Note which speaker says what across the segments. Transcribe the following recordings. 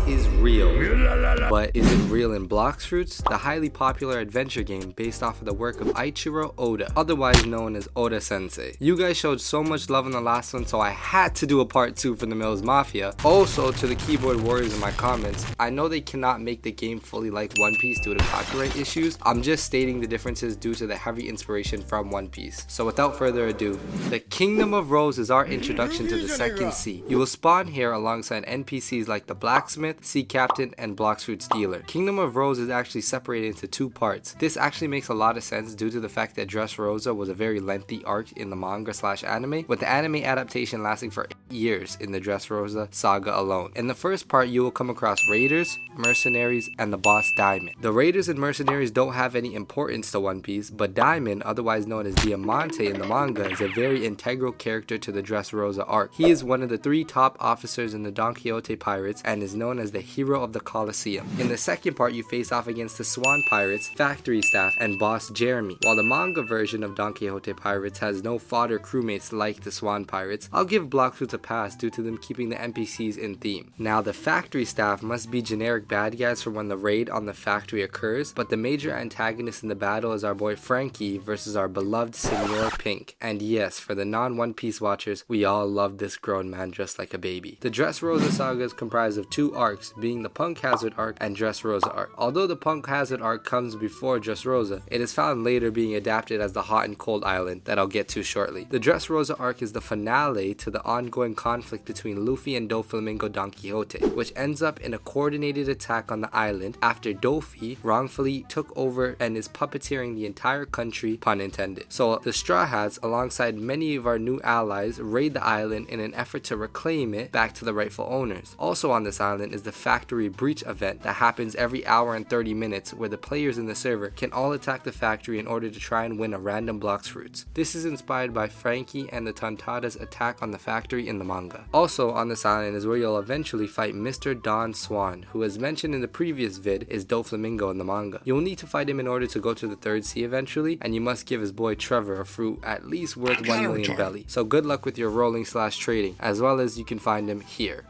Speaker 1: is real. But is it real in BloxFruits, the highly popular adventure game based off of the work of Eiichiro Oda, otherwise known as Oda Sensei? You guys showed so much love in the last one, so I had to do a part 2 for the Millz Mafia. Also, to the keyboard warriors in my comments, I know they cannot make the game fully like One Piece due to copyright issues. I'm just stating the differences due to the heavy inspiration from One Piece. So without further ado, the Kingdom of Rose is our introduction to the second sea. You will spawn here alongside NPCs like the blacksmith, sea captain, and BloxFruits dealer. Kingdom of Rose is actually separated into 2 parts. This actually makes a lot of sense due to the fact that Dressrosa was a very lengthy arc in the manga / anime, with the anime adaptation lasting for 8 years in the Dressrosa saga alone. In the first part, you will come across raiders, mercenaries, and the boss Diamond. The raiders and mercenaries don't have any importance to One Piece, but Diamond, otherwise known as Diamante in the manga, is a very integral character to the Dressrosa arc. He is one of the 3 top officers in the Don Quixote pirates and is known as the hero of the Colosseum. In the second part, you face off against the Swan pirates, factory staff, and boss Jeremy. While the manga version of Don Quixote pirates has no fodder crewmates like the Swan pirates, I'll give BloxFruits a pass due to them keeping the NPCs in theme. Now, the factory staff must be generic bad guys for when the raid on the factory occurs, but the major antagonist in the battle is our boy Frankie versus our beloved Senor Pink. And yes, for the non-One Piece watchers, we all love this grown man dressed like a baby. The Dressrosa saga is comprised of 2 arcs, being the Punk Hazard arc and Dressrosa arc. Although the Punk Hazard arc comes before Dressrosa, it is found later being adapted as the Hot and Cold Island that I'll get to shortly. The Dressrosa arc is the finale to the ongoing conflict between Luffy and Doflamingo Don Quixote, which ends up in a coordinated attack on the island after Dofi wrongfully took over and is puppeteering the entire country, pun intended. So the Straw Hats, alongside many of our new allies, raid the island in an effort to reclaim it back to the rightful owners. Also on this island is the Factory Breach event that happens every hour and 30 minutes, where the players in the server can all attack the factory in order to try and win a random BloxFruits. This is inspired by Frankie and the Tontada's attack on the factory in the manga. Also on this island is where you'll eventually fight Mr. Don Swan, who, as mentioned in the previous vid, is Doflamingo in the manga. You'll need to fight him in order to go to the 3rd sea eventually, and you must give his boy Trevor a fruit at least worth 1 million belly. So good luck with your rolling / trading, as well as you can find him here.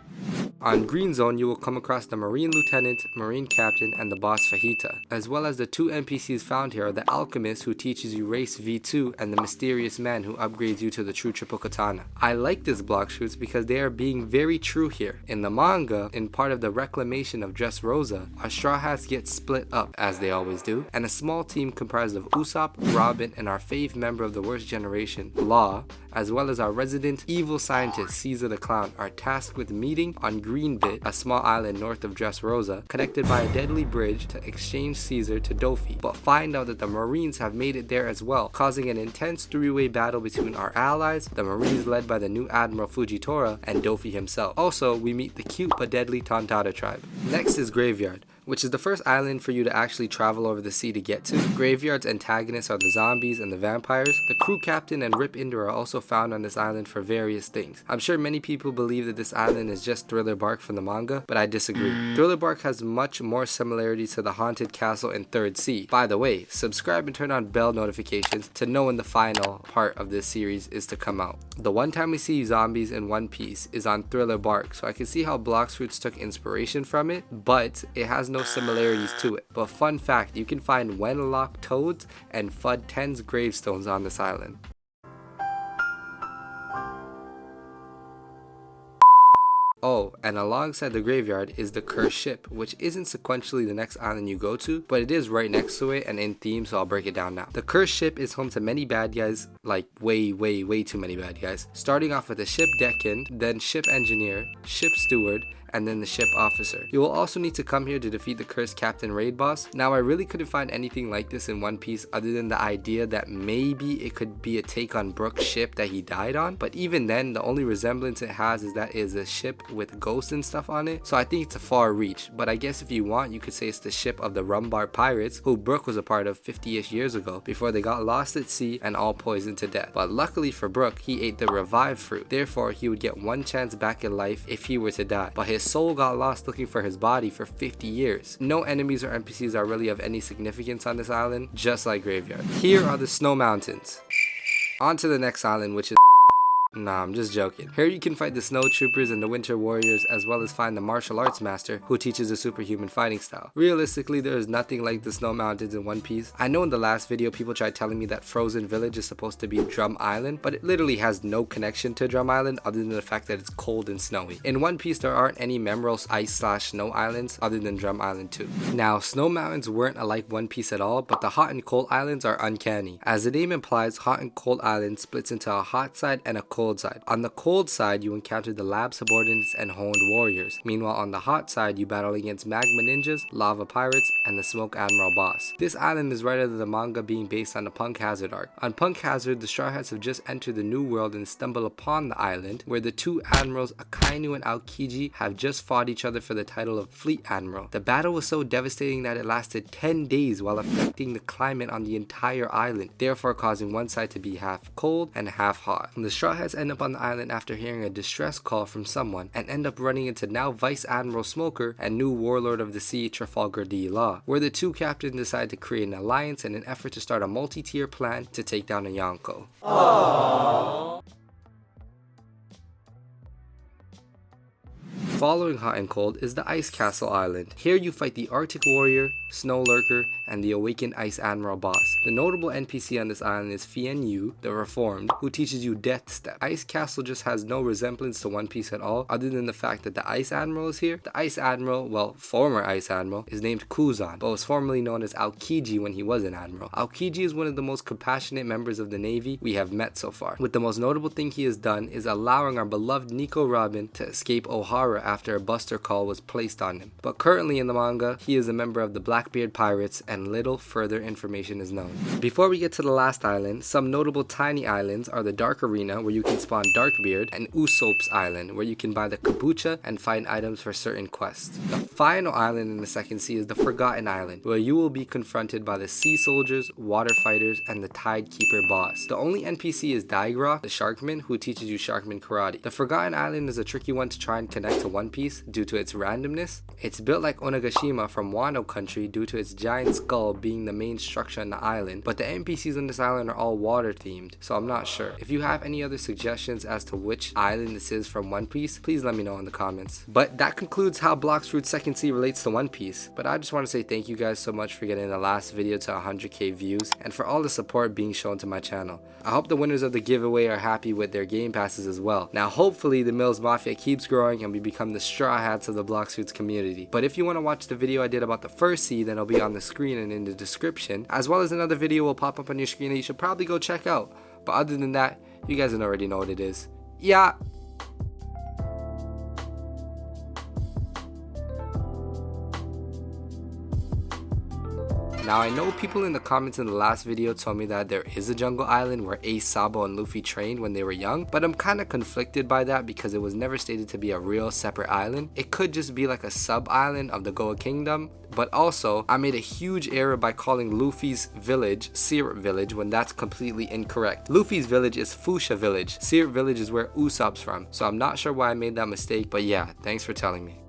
Speaker 1: On Green Zone, you will come across the Marine Lieutenant, Marine Captain, and the boss Fajita, as well as the 2 NPCs found here are the Alchemist, who teaches you Race V2, and the Mysterious Man, who upgrades you to the True Triple Katana. I like this BloxFruits because they are being very true here. In the manga, in part of the reclamation of Dressrosa, our Straw Hats get split up, as they always do, and a small team comprised of Usopp, Robin, and our fave member of the worst generation, Law, as well as our resident evil scientist, Caesar the Clown, are tasked with meeting on Greenbit, a small island north of Dressrosa, connected by a deadly bridge to exchange Caesar to Dofi, but find out that the Marines have made it there as well, causing an intense 3-way battle between our allies, the Marines led by the new Admiral Fujitora, and Dofi himself. Also, we meet the cute but deadly Tontada tribe. Next is Graveyard, which is the first island for you to actually travel over the sea to get to. Graveyard's antagonists are the zombies and the vampires. The crew captain and Rip Inder are also found on this island for various things. I'm sure many people believe that this island is just Thriller Bark from the manga, but I disagree. Thriller Bark has much more similarities to the haunted castle in 3rd Sea. By the way, subscribe and turn on bell notifications to know when the final part of this series is to come out. The one time we see zombies in One Piece is on Thriller Bark, so I can see how BloxFruits took inspiration from it, but it has no similarities to it. But fun fact, you can find Wenlock toads and Fud 10's gravestones on this island. Oh, and alongside the graveyard is the cursed ship, which isn't sequentially the next island you go to, but it is right next to it and in theme, so I'll break it down now. The cursed ship is home to many bad guys, like way too many bad guys. Starting off with the ship deckhand, then ship engineer, ship steward, and then the ship officer. You will also need to come here to defeat the cursed captain raid boss. Now, I really couldn't find anything like this in One Piece other than the idea that maybe it could be a take on Brook's ship that he died on, but even then, the only resemblance it has is that it is a ship with ghosts and stuff on it, so I think it's a far reach. But I guess if you want, you could say it's the ship of the Rumbar pirates, who Brook was a part of 50-ish years ago, before they got lost at sea and all poisoned to death. But luckily for Brook, he ate the revive fruit, therefore he would get one chance back in life if he were to die, but his soul got lost looking for his body for 50 years. No enemies or NPCs are really of any significance on this island, just like Graveyard. Here are the Snow Mountains. On to the next island, which is Nah, I'm just joking. Here you can fight the snow troopers and the winter warriors, as well as find the martial arts master who teaches a superhuman fighting style. Realistically, there is nothing like the snow mountains in One Piece. I know in the last video people tried telling me that Frozen Village is supposed to be Drum Island, but it literally has no connection to Drum Island other than the fact that it's cold and snowy. In One Piece, there aren't any memorable ice/snow islands other than Drum Island 2. Now, snow mountains weren't alike One Piece at all, but the hot and cold islands are uncanny. As the name implies, hot and cold island splits into a hot side and a cold side. On the cold side, you encounter the lab subordinates and honed warriors. Meanwhile, on the hot side, you battle against magma ninjas, lava pirates, and the smoke admiral boss. This island is right out of the manga, being based on the Punk Hazard arc. On Punk Hazard, the Straw Hats have just entered the new world and stumble upon the island, where the two admirals Akainu and Aokiji have just fought each other for the title of Fleet Admiral. The battle was so devastating that it lasted 10 days while affecting the climate on the entire island, therefore causing one side to be half cold and half hot. The Straw Hats end up on the island after hearing a distress call from someone, and end up running into now Vice Admiral Smoker and new Warlord of the Sea Trafalgar D. Law, where the two captains decide to create an alliance in an effort to start a multi-tier plan to take down a Yonko. Aww. Following Hot and Cold is the Ice Castle Island. Here you fight the Arctic Warrior, Snow Lurker, and the awakened Ice Admiral boss. The notable NPC on this island is Fien Yu, the Reformed, who teaches you Death Step. Ice Castle just has no resemblance to One Piece at all, other than the fact that the Ice Admiral is here. The Ice Admiral, well, former Ice Admiral, is named Kuzan, but was formerly known as Aokiji when he was an Admiral. Aokiji is one of the most compassionate members of the Navy we have met so far, with the most notable thing he has done is allowing our beloved Nico Robin to escape Ohara after a buster call was placed on him. But currently in the manga, he is a member of the Blackbeard Pirates, and little further information is known. Before we get to the last island, some notable tiny islands are the Dark Arena, where you can spawn Darkbeard, and Usopp's Island, where you can buy the Kabucha and find items for certain quests. The final island in the second sea is the Forgotten Island, where you will be confronted by the Sea Soldiers, Water Fighters, and the Tidekeeper boss. The only NPC is Daigra, the Sharkman, who teaches you Sharkman Karate. The Forgotten Island is a tricky one to try and connect to One Piece due to its randomness. It's built like Onigashima from Wano Country due to its giant skull being the main structure on the island, but the NPCs on this island are all water themed, so I'm not sure. If you have any other suggestions as to which island this is from One Piece, please let me know in the comments. But that concludes how BloxFruits Second Sea relates to One Piece. But I just want to say thank you guys so much for getting the last video to 100k views, and for all the support being shown to my channel. I hope the winners of the giveaway are happy with their game passes as well. Now hopefully the Millz Mafia keeps growing and we become the Straw Hats of the BloxFruits community. But if you want to watch the video I did about the first sea, then it'll be on the screen and in the description, as well as another video will pop up on your screen that you should probably go check out. But other than that, you guys already know what it is. Yeah. Now I know people in the comments in the last video told me that there is a jungle island where Ace, Sabo, and Luffy trained when they were young, but I'm kinda conflicted by that because it was never stated to be a real separate island. It could just be like a sub-island of the Goa Kingdom, but also I made a huge error by calling Luffy's village Syrup Village when that's completely incorrect. Luffy's village is Fuchsia Village. Syrup Village is where Usopp's from, so I'm not sure why I made that mistake, but yeah, thanks for telling me.